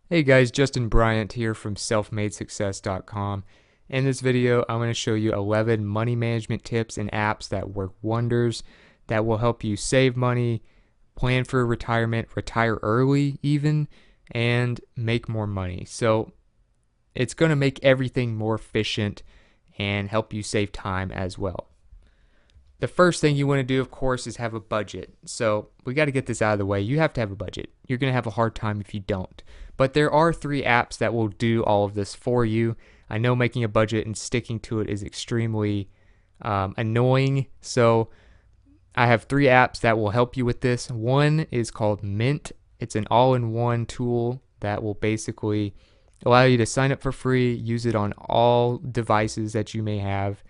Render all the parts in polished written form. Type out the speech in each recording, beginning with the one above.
Hey guys, Justin Bryant here from selfmadesuccess.com. In this video, I'm going to show you 11 money management tips and apps that work wonders that will help you save money, plan for retirement, retire early even, and make more money. So it's going to make everything more efficient and help you save time as well. The first thing you want to do, of course, is have a budget. So we got to get this out of the way. You have to have a budget. You're going to have a hard time if you don't. But there are 3 apps that will do all of this for you. I know making a budget and sticking to it is extremely annoying. So I have 3 apps that will help you with this. One is called Mint. It's an all-in-one tool that will basically allow you to sign up for free, use it on all devices that you may have.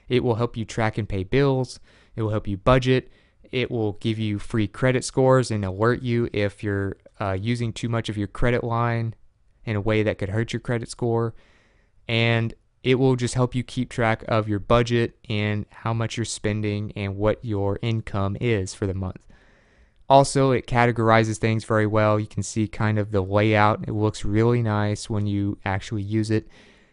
It will help you track and pay bills. It will help you budget. It will give you free credit scores and alert you if you're using too much of your credit line in a way that could hurt your credit score. And it will just help you keep track of your budget and how much you're spending and what your income is for the month. Also, it categorizes things very well. You can see kind of the layout. It looks really nice when you actually use it.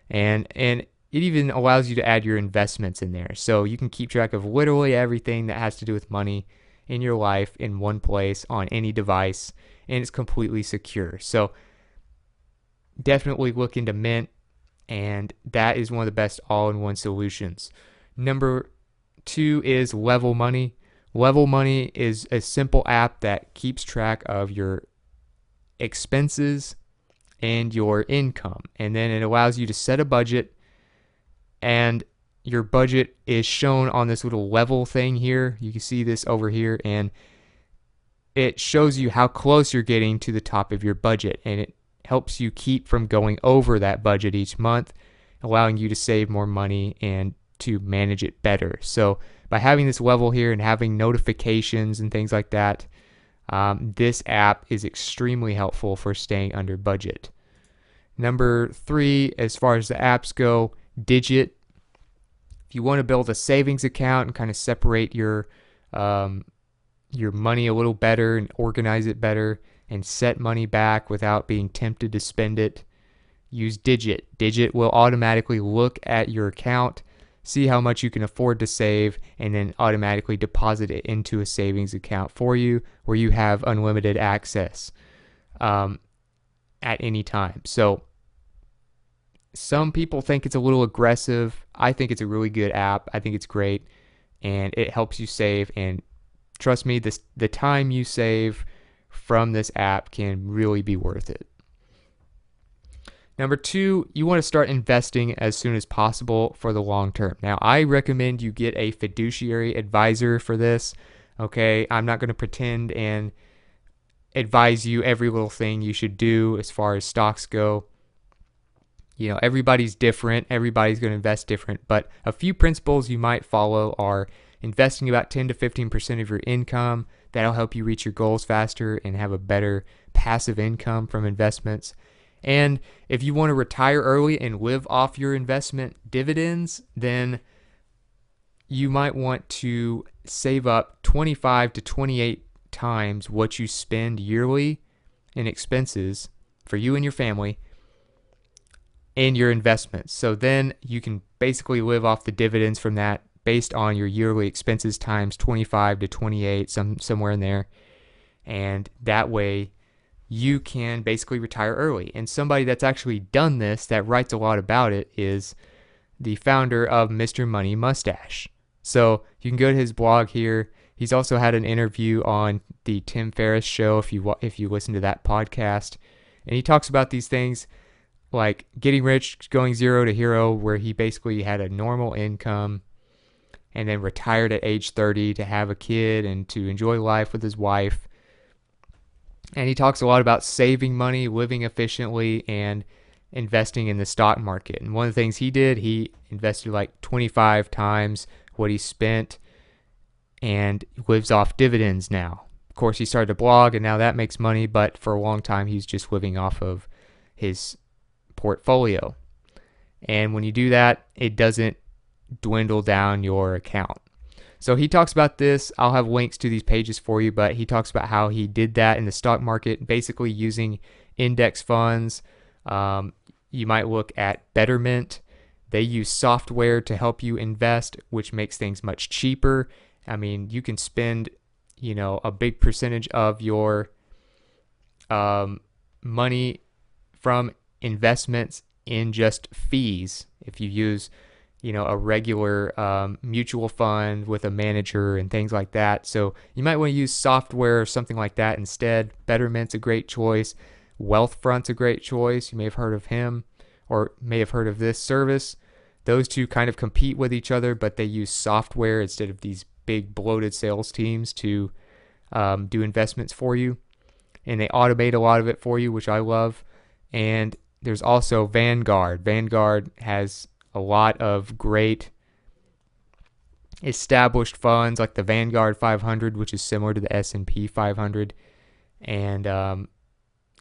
And it even allows you to add your investments in there. So you can keep track of literally everything that has to do with money in your life in one place on any device, and it's completely secure. So definitely look into Mint, and that is one of the best all-in-one solutions. Number 2 is Level Money. Level Money is a simple app that keeps track of your expenses and your income, and then it allows you to set a budget, and your budget is shown on this little level thing here. You can see this over here, and it shows you how close you're getting to the top of your budget, and it helps you keep from going over that budget each month, allowing you to save more money and to manage it better. So by having this level here and having notifications and things like that, this app is extremely helpful for staying under budget. Number 3, as far as the apps go, Digit. If you want to build a savings account and kind of separate your money a little better and organize it better and set money back without being tempted to spend it, use Digit. Digit will automatically look at your account, see how much you can afford to save, and then automatically deposit it into a savings account for you where you have unlimited access at any time. So some people think it's a little aggressive. I think it's a really good app. I think it's great, and it helps you save. And trust me, the time you save from this app can really be worth it. Number 2, you want to start investing as soon as possible for the long term. Now, I recommend you get a fiduciary advisor for this. Okay, I'm not going to pretend and advise you every little thing you should do as far as stocks go. You know, everybody's different. Everybody's going to invest different. But a few principles you might follow are investing about 10 to 15% of your income. That'll help you reach your goals faster and have a better passive income from investments. And if you want to retire early and live off your investment dividends, then you might want to save up 25 to 28 times what you spend yearly in expenses for you and your family in your investments. So then you can basically live off the dividends from that based on your yearly expenses times 25 to 28, somewhere in there. And that way you can basically retire early. And somebody that's actually done this, that writes a lot about it, is the founder of Mr. Money Mustache. So you can go to his blog here. He's also had an interview on the Tim Ferriss show if you listen to that podcast. And he talks about these things like getting rich, going zero to hero, where he basically had a normal income and then retired at age 30 to have a kid and to enjoy life with his wife. And he talks a lot about saving money, living efficiently, and investing in the stock market. And one of the things he did, he invested like 25 times what he spent and lives off dividends now. Of course, he started a blog and now that makes money, but for a long time he's just living off of his portfolio. And when you do that, it doesn't dwindle down your account. So he talks about this. I'll have links to these pages for you, but he talks about how he did that in the stock market, basically using index funds. You might look at Betterment. They use software to help you invest, which makes things much cheaper. I mean, you can spend, a big percentage of your money from investments in just fees if you use a regular mutual fund with a manager and things like that. So you might want to use software or something like that instead. Betterment's a great choice. Wealthfront's a great choice. You may have heard of him or may have heard of this service. Those two kind of compete with each other, but they use software instead of these big bloated sales teams to do investments for you. And they automate a lot of it for you, which I love. And there's also Vanguard. Vanguard has a lot of great established funds like the Vanguard 500, which is similar to the S&P 500. And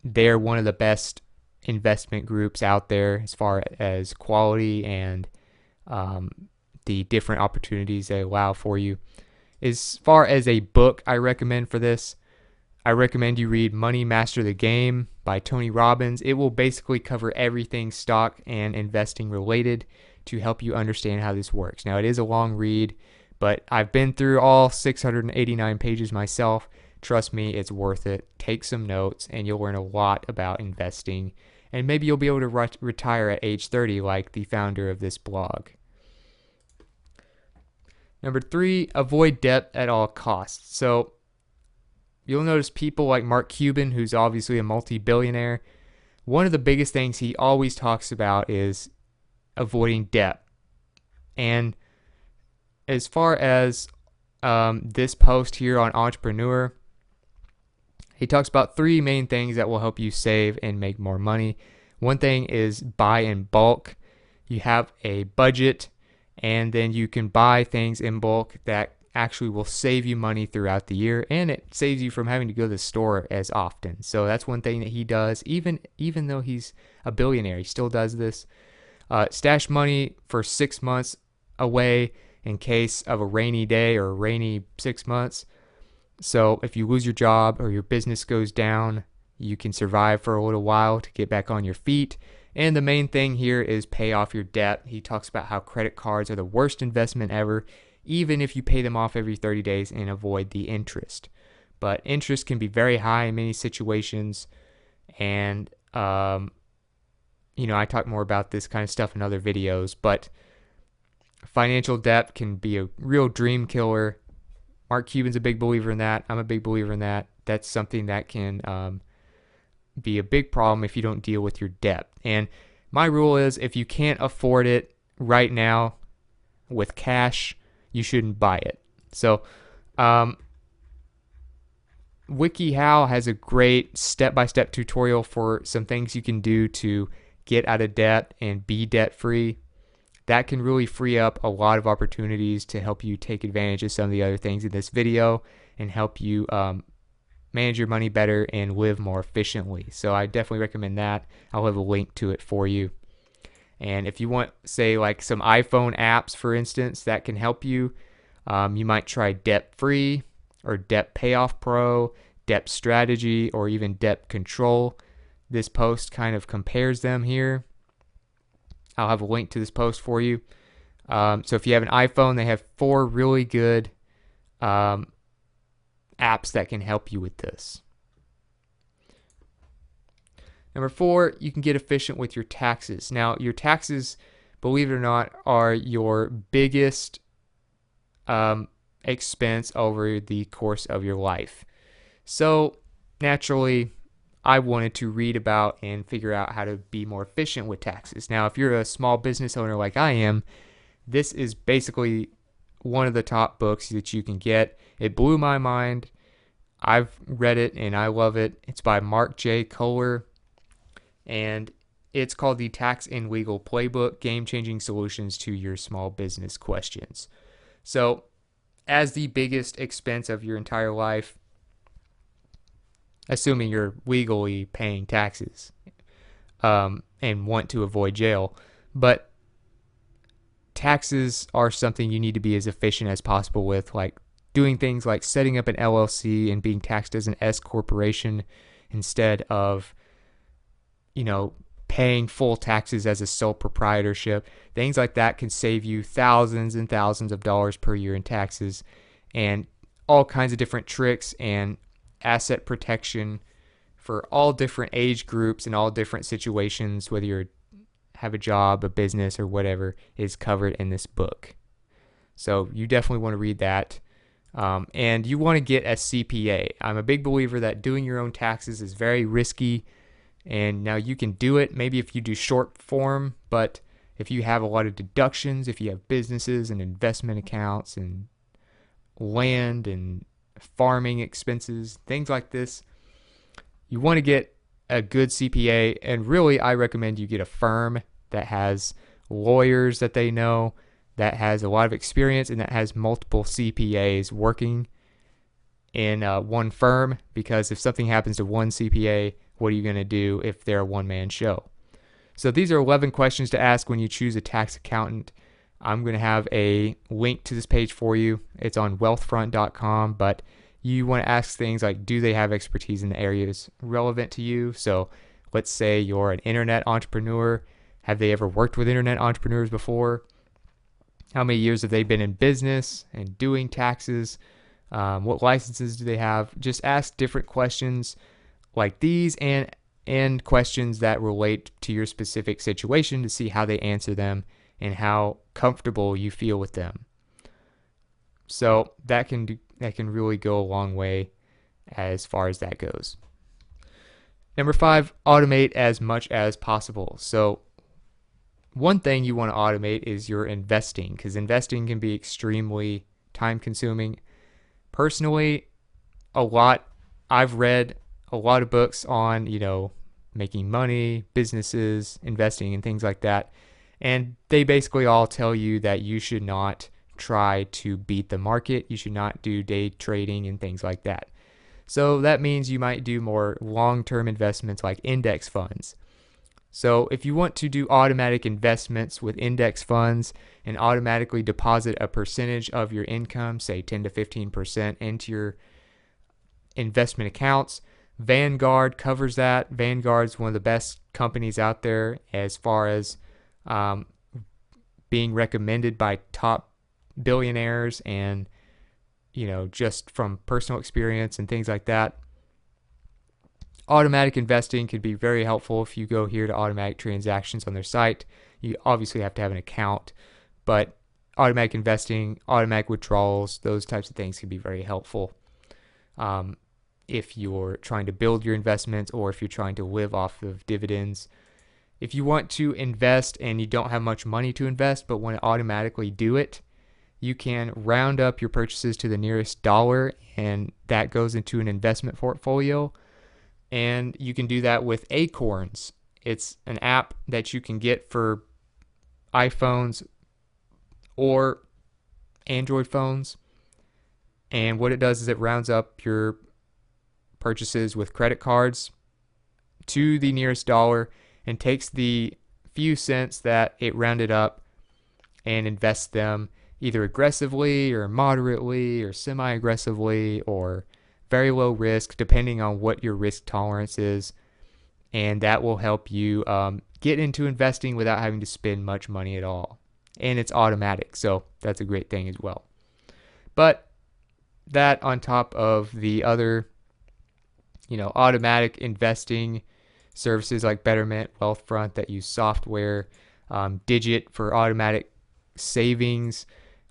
they're one of the best investment groups out there as far as quality and the different opportunities they allow for you. As far as a book I recommend for this, I recommend you read Money Master the Game by Tony Robbins. It will basically cover everything stock and investing related to help you understand how this works. Now, it is a long read, but I've been through all 689 pages myself. Trust me, it's worth it. Take some notes, and you'll learn a lot about investing. And maybe you'll be able to retire at age 30 like the founder of this blog. Number 3, avoid debt at all costs. So you'll notice people like Mark Cuban, who's obviously a multi-billionaire. One of the biggest things he always talks about is avoiding debt. And as far as this post here on Entrepreneur, he talks about 3 main things that will help you save and make more money. One thing is buy in bulk. You have a budget, and then you can buy things in bulk that actually will save you money throughout the year, and it saves you from having to go to the store as often. So that's one thing that he does. Even though he's a billionaire, he still does this. Stash money for 6 months away in case of a rainy day or a rainy 6 months. So if you lose your job or your business goes down, you can survive for a little while to get back on your feet. And the main thing here is pay off your debt. He talks about how credit cards are the worst investment ever, even if you pay them off every 30 days and avoid the interest. But interest can be very high in many situations. And, I talk more about this kind of stuff in other videos, but financial debt can be a real dream killer. Mark Cuban's a big believer in that. I'm a big believer in that. That's something that can be a big problem if you don't deal with your debt. And my rule is if you can't afford it right now with cash, you shouldn't buy it. So WikiHow has a great step-by-step tutorial for some things you can do to get out of debt and be debt-free. That can really free up a lot of opportunities to help you take advantage of some of the other things in this video and help you manage your money better and live more efficiently. So I definitely recommend that. I'll have a link to it for you. And if you want, say, like some iPhone apps, for instance, that can help you, you might try Debt Free or Debt Payoff Pro, Debt Strategy, or even Debt Control. This post kind of compares them here. I'll have a link to this post for you. So if you have an iPhone, they have 4 really good apps that can help you with this. Number 4, you can get efficient with your taxes. Now, your taxes, believe it or not, are your biggest expense over the course of your life. So, naturally, I wanted to read about and figure out how to be more efficient with taxes. Now, if you're a small business owner like I am, this is basically one of the top books that you can get. It blew my mind. I've read it and I love it. It's by Mark J. Kohler, and it's called The Tax and Legal Playbook: Game-Changing Solutions to Your Small Business Questions. So, as the biggest expense of your entire life, assuming you're legally paying taxes and want to avoid jail, but taxes are something you need to be as efficient as possible with, like doing things like setting up an LLC and being taxed as an S corporation instead of, you know, paying full taxes as a sole proprietorship. Things like that can save you thousands and thousands of dollars per year in taxes, and all kinds of different tricks and asset protection for all different age groups and all different situations, whether you have a job, a business, or whatever, is covered in this book. So you definitely want to read that. And you want to get a CPA. I'm a big believer that doing your own taxes is very risky. And now you can do it maybe if you do short form, but if you have a lot of deductions, if you have businesses and investment accounts and land and farming expenses, things like this, you want to get a good CPA. And really, I recommend you get a firm that has lawyers that they know, that has a lot of experience, and that has multiple CPAs working in one firm, because if something happens to one CPA, what are you going to do if they're a one-man show? So these are 11 questions to ask when you choose a tax accountant. I'm going to have a link to this page for you. It's on wealthfront.com, but you want to ask things like, do they have expertise in the areas relevant to you? So let's say you're an internet entrepreneur. Have they ever worked with internet entrepreneurs before? How many years have they been in business and doing taxes? What licenses do they have? Just ask different questions like these, and questions that relate to your specific situation to see how they answer them and how comfortable you feel with them. So that can really go a long way as far as that goes. Number 5, automate as much as possible. So one thing you want to automate is your investing, because investing can be extremely time consuming. Personally, I've read a lot of books on, making money, businesses, investing, and things like that. And they basically all tell you that you should not try to beat the market. You should not do day trading and things like that. So that means you might do more long-term investments like index funds. So if you want to do automatic investments with index funds and automatically deposit a percentage of your income, say 10 to 15% into your investment accounts, Vanguard covers that. Vanguard's one of the best companies out there as far as being recommended by top billionaires, and just from personal experience and things like that. Automatic investing could be very helpful if you go here to automatic transactions on their site. You obviously have to have an account, but automatic investing, automatic withdrawals, those types of things can be very helpful if you're trying to build your investments or if you're trying to live off of dividends. If you want to invest and you don't have much money to invest but want to automatically do it, you can round up your purchases to the nearest dollar, and that goes into an investment portfolio. And you can do that with Acorns. It's an app that you can get for iPhones or Android phones. And what it does is it rounds up your purchases with credit cards to the nearest dollar and takes the few cents that it rounded up and invests them either aggressively or moderately or semi-aggressively or very low risk, depending on what your risk tolerance is. And that will help you get into investing without having to spend much money at all. And it's automatic, so that's a great thing as well. But that on top of the other, automatic investing services like Betterment, Wealthfront that use software, Digit for automatic savings,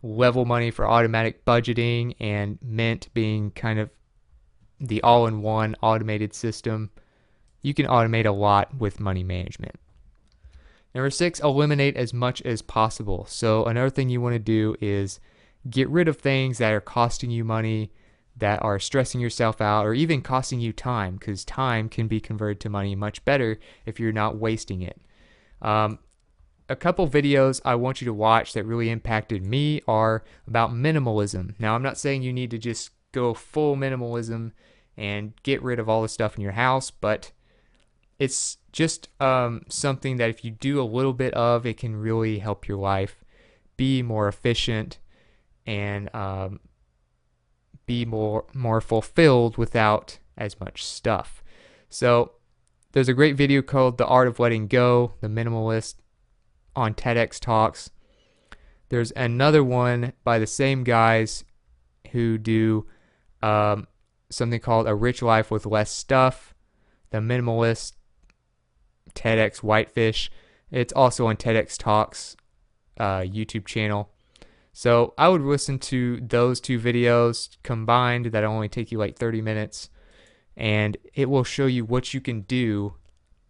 Level Money for automatic budgeting, and Mint being kind of the all-in-one automated system. You can automate a lot with money management. Number 6, eliminate as much as possible. So another thing you want to do is get rid of things that are costing you money, that are stressing yourself out, or even costing you time, because time can be converted to money much better if you're not wasting it. A couple videos I want you to watch that really impacted me are about minimalism. Now, I'm not saying you need to just go full minimalism and get rid of all the stuff in your house, but it's just something that if you do a little bit of, it can really help your life be more efficient and be more fulfilled without as much stuff. So there's a great video called The Art of Letting Go, The Minimalist, on TEDx Talks. There's another one by the same guys who do something called A Rich Life with Less Stuff, The Minimalist, TEDx Whitefish. It's also on TEDx Talks YouTube channel. So I would listen to those two videos combined that only take you like 30 minutes, and it will show you what you can do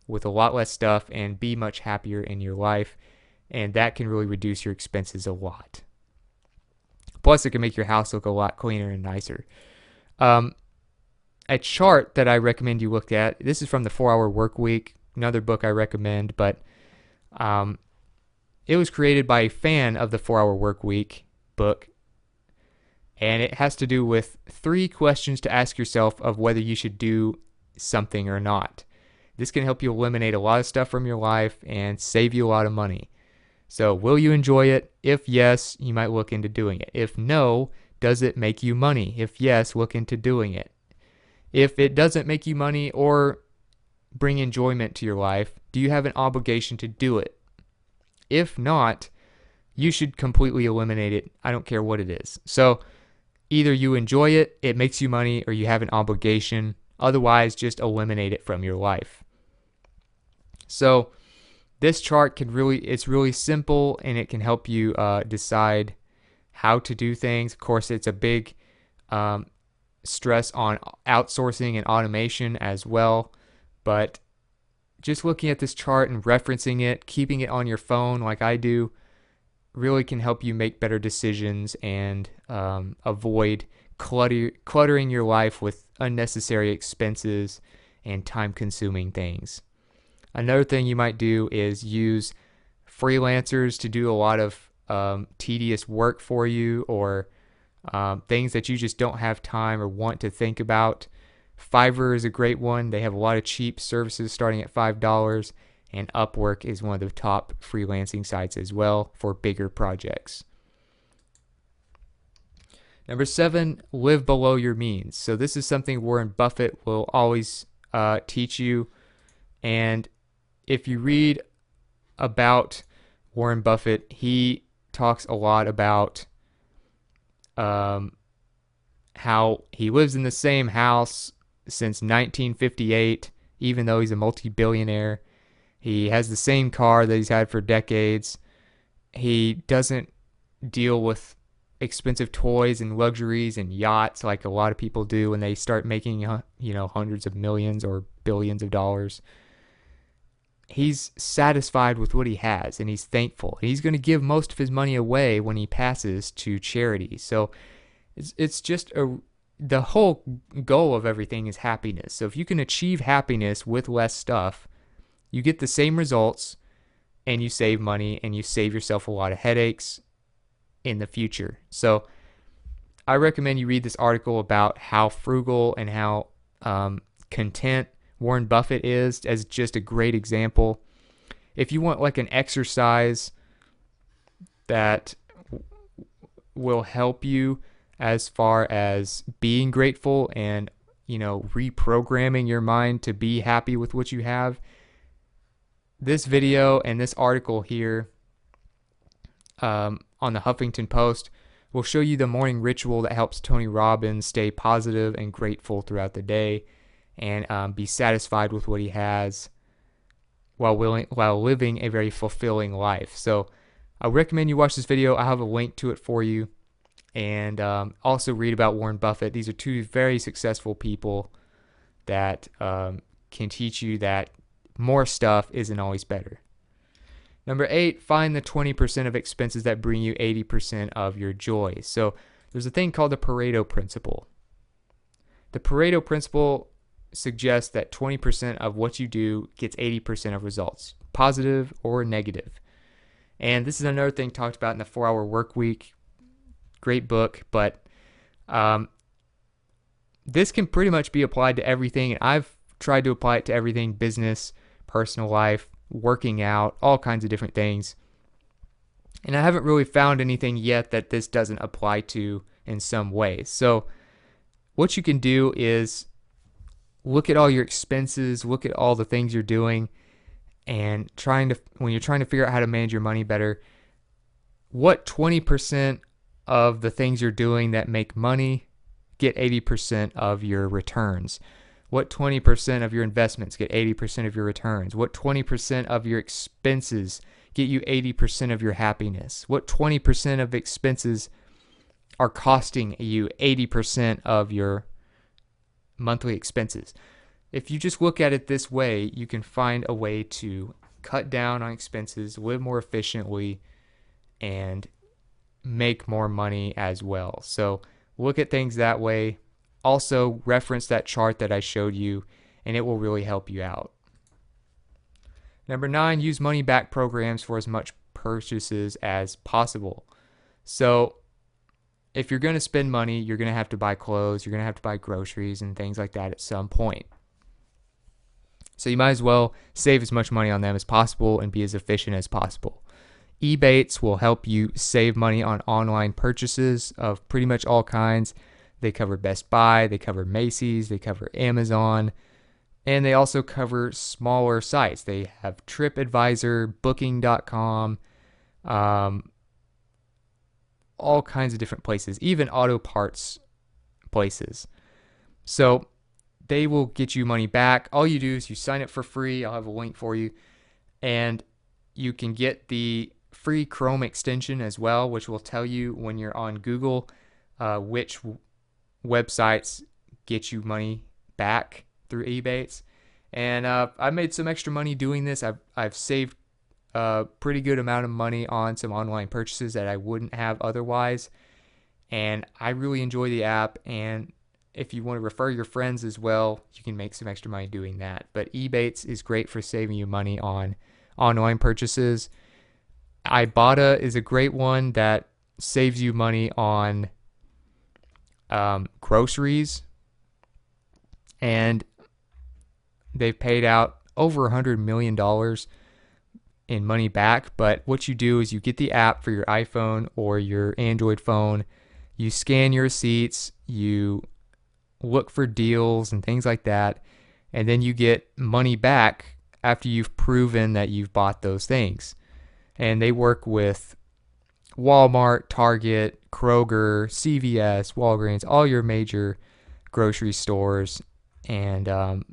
with a lot less stuff and be much happier in your life, and that can really reduce your expenses a lot. Plus, it can make your house look a lot cleaner and nicer. A chart that I recommend you look at, this is from the 4-Hour Work Week, another book I recommend, but it was created by a fan of the 4-Hour Work Week book, and it has to do with 3 questions to ask yourself of whether you should do something or not. This can help you eliminate a lot of stuff from your life and save you a lot of money. So, will you enjoy it? If yes, you might look into doing it. If no, does it make you money? If yes, look into doing it. If it doesn't make you money or bring enjoyment to your life, do you have an obligation to do it? If not, you should completely eliminate it. I don't care what it is. So either you enjoy it, it makes you money, or you have an obligation. Otherwise, just eliminate it from your life. So this chart it's really simple, and it can help you decide how to do things. Of course, it's a big stress on outsourcing and automation as well, but just looking at this chart and referencing it, keeping it on your phone like I do, really can help you make better decisions and avoid cluttering your life with unnecessary expenses and time-consuming things. Another thing you might do is use freelancers to do a lot of tedious work for you, or things that you just don't have time or want to think about. Fiverr is a great one. They have a lot of cheap services starting at $5, and Upwork is one of the top freelancing sites as well for bigger projects. Number 7, live below your means. So this is something Warren Buffett will always teach you. And if you read about Warren Buffett, he talks a lot about how he lives in the same house since 1958, even though he's a multi-billionaire. He has the same car that he's had for decades. He doesn't deal with expensive toys and luxuries and yachts like a lot of people do when they start making, hundreds of millions or billions of dollars. He's satisfied with what he has, and he's thankful. He's going to give most of his money away when he passes to charity. So it's just the whole goal of everything is happiness. So if you can achieve happiness with less stuff, you get the same results, and you save money, and you save yourself a lot of headaches in the future. So I recommend you read this article about how frugal and how content Warren Buffett is, as just a great example. If you want like an exercise that will help you as far as being grateful and, reprogramming your mind to be happy with what you have, this video and this article here on the Huffington Post will show you the morning ritual that helps Tony Robbins stay positive and grateful throughout the day, and be satisfied with what he has while living a very fulfilling life. So I recommend you watch this video. I have a link to it for you. And also read about Warren Buffett. These are 2 very successful people that can teach you that more stuff isn't always better. Number 8, find the 20% of expenses that bring you 80% of your joy. So there's a thing called the Pareto principle. The Pareto principle suggests that 20% of what you do gets 80% of results, positive or negative. And this is another thing talked about in the 4-Hour Work Week. Great book, but this can pretty much be applied to everything. And I've tried to apply it to everything: business, personal life, working out, all kinds of different things. And I haven't really found anything yet that this doesn't apply to in some way. So what you can do is look at all your expenses, look at all the things you're doing, and when you're trying to figure out how to manage your money better, what 20% of the things you're doing that make money get 80% of your returns? What 20% of your investments get 80% of your returns? What 20% of your expenses get you 80% of your happiness? What 20% of expenses are costing you 80% of your monthly expenses? If you just look at it this way, you can find a way to cut down on expenses, live more efficiently, and make more money as well. So look at things that way. Also, reference that chart that I showed you, and it will really help you out. Number 9, use money back programs for as much purchases as possible. So if you're going to spend money, you're going to have to buy clothes, you're going to have to buy groceries and things like that at some point. So you might as well save as much money on them as possible and be as efficient as possible. Ebates will help you save money on online purchases of pretty much all kinds. They cover Best Buy, they cover Macy's, they cover Amazon, and they also cover smaller sites. They have TripAdvisor, Booking.com, all kinds of different places, even auto parts places. So they will get you money back. All you do is you sign up for free. I'll have a link for you. And you can get the free Chrome extension as well, which will tell you when you're on Google which websites get you money back through Ebates. And I made some extra money doing this. I've saved a pretty good amount of money on some online purchases that I wouldn't have otherwise. And I really enjoy the app, and if you want to refer your friends as well, you can make some extra money doing that. But Ebates is great for saving you money on online purchases. Ibotta is a great one that saves you money on groceries, and they've paid out over $100 million in money back. But what you do is you get the app for your iPhone or your Android phone, you scan your receipts, you look for deals and things like that, and then you get money back after you've proven that you've bought those things. And they work with Walmart, Target, Kroger, CVS, Walgreens, all your major grocery stores, and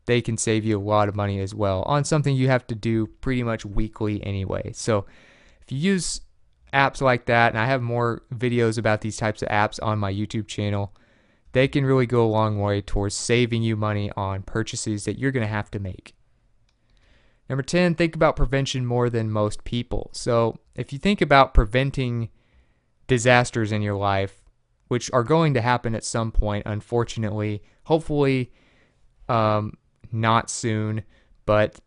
they can save you a lot of money as well on something you have to do pretty much weekly anyway. So if you use apps like that, and I have more videos about these types of apps on my YouTube channel, they can really go a long way towards saving you money on purchases that you're going to have to make. Number 10, think about prevention more than most people. So if you think about preventing disasters in your life, which are going to happen at some point, unfortunately, hopefully not soon, but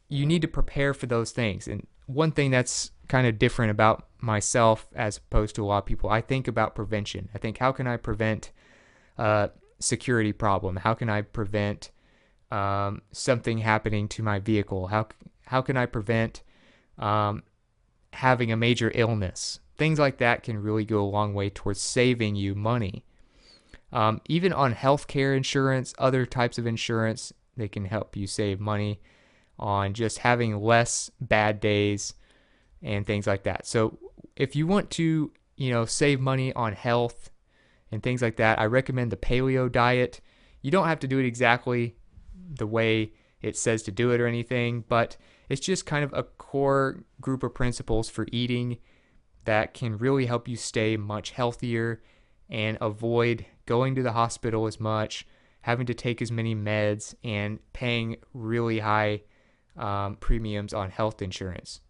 you need to prepare for those things. And one thing that's kind of different about myself as opposed to a lot of people, I think about prevention. I think, how can I prevent a security problem? How can I prevent something happening to my vehicle? How can I prevent having a major illness? Things like that can really go a long way towards saving you money. Even on healthcare insurance, other types of insurance, they can help you save money on just having less bad days and things like that. So if you want to, save money on health and things like that, I recommend the paleo diet. You don't have to do it exactly the way it says to do it or anything, but it's just kind of a core group of principles for eating that can really help you stay much healthier and avoid going to the hospital as much, having to take as many meds, and paying really high premiums on health insurance.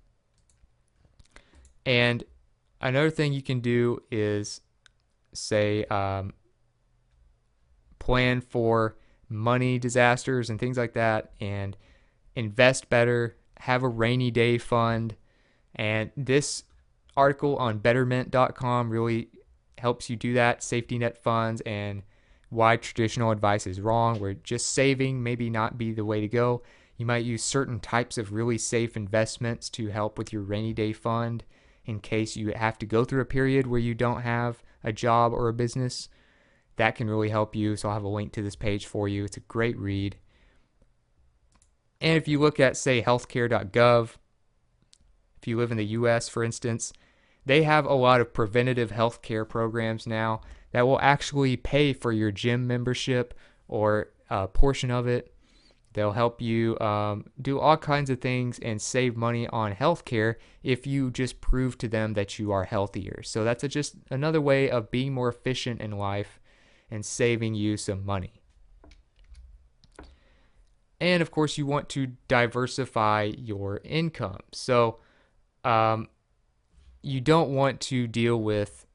And another thing you can do is say plan for money disasters and things like that, and invest better, have a rainy day fund. And this article on betterment.com really helps you do that. Safety net funds and why traditional advice is wrong, where just saving maybe not be the way to go. You might use certain types of really safe investments to help with your rainy day fund in case you have to go through a period where you don't have a job or a business. That can really help you. So I'll have a link to this page for you. It's a great read. And if you look at, say, healthcare.gov, if you live in the US, for instance, they have a lot of preventative healthcare programs now that will actually pay for your gym membership or a portion of it. They'll help you do all kinds of things and save money on healthcare if you just prove to them that you are healthier. So that's just another way of being more efficient in life and saving you some money. And of course, you want to diversify your income. So you don't want to deal with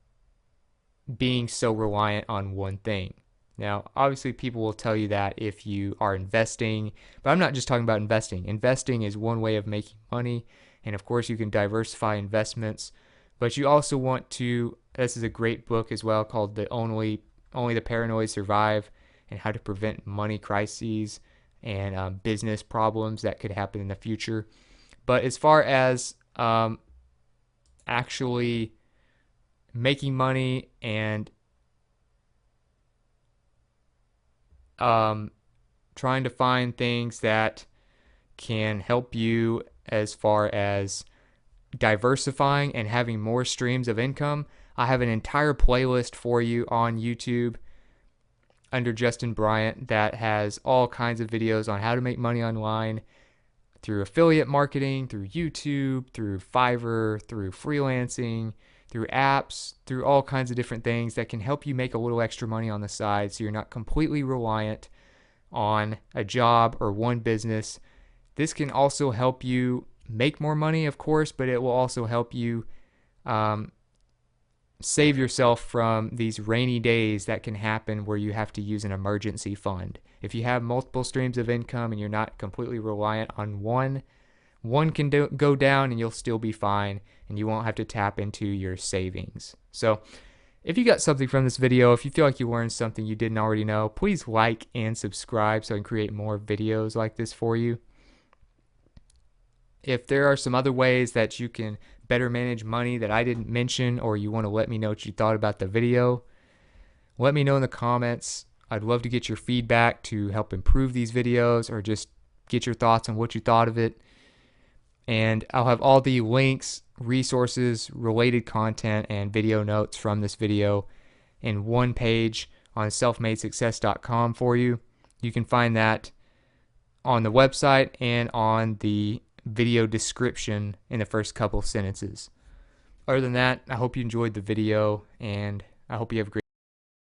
being so reliant on one thing. Now, obviously, people will tell you that if you are investing, but I'm not just talking about investing. Investing is one way of making money, and of course, you can diversify investments, but you also want to. This is a great book as well called "The Only the Paranoid Survive" and how to prevent money crises and business problems that could happen in the future. But as far as actually making money and trying to find things that can help you as far as diversifying and having more streams of income, I have an entire playlist for you on YouTube under Justin Bryant that has all kinds of videos on how to make money online through affiliate marketing, through YouTube, through Fiverr, through freelancing, through apps, through all kinds of different things that can help you make a little extra money on the side so you're not completely reliant on a job or one business. This can also help you make more money, of course, but it will also help you save yourself from these rainy days that can happen where you have to use an emergency fund. If you have multiple streams of income and you're not completely reliant on one can go down and you'll still be fine and you won't have to tap into your savings. So if you got something from this video, if you feel like you learned something you didn't already know, please like and subscribe so I can create more videos like this for you. If there are some other ways that you can better manage money that I didn't mention, or you want to let me know what you thought about the video, let me know in the comments. I'd love to get your feedback to help improve these videos or just get your thoughts on what you thought of it. And I'll have all the links, resources, related content, and video notes from this video in one page on selfmadesuccess.com for you. You can find that on the website and on the video description in the first couple sentences. Other than that, I hope you enjoyed the video, and I hope you have a great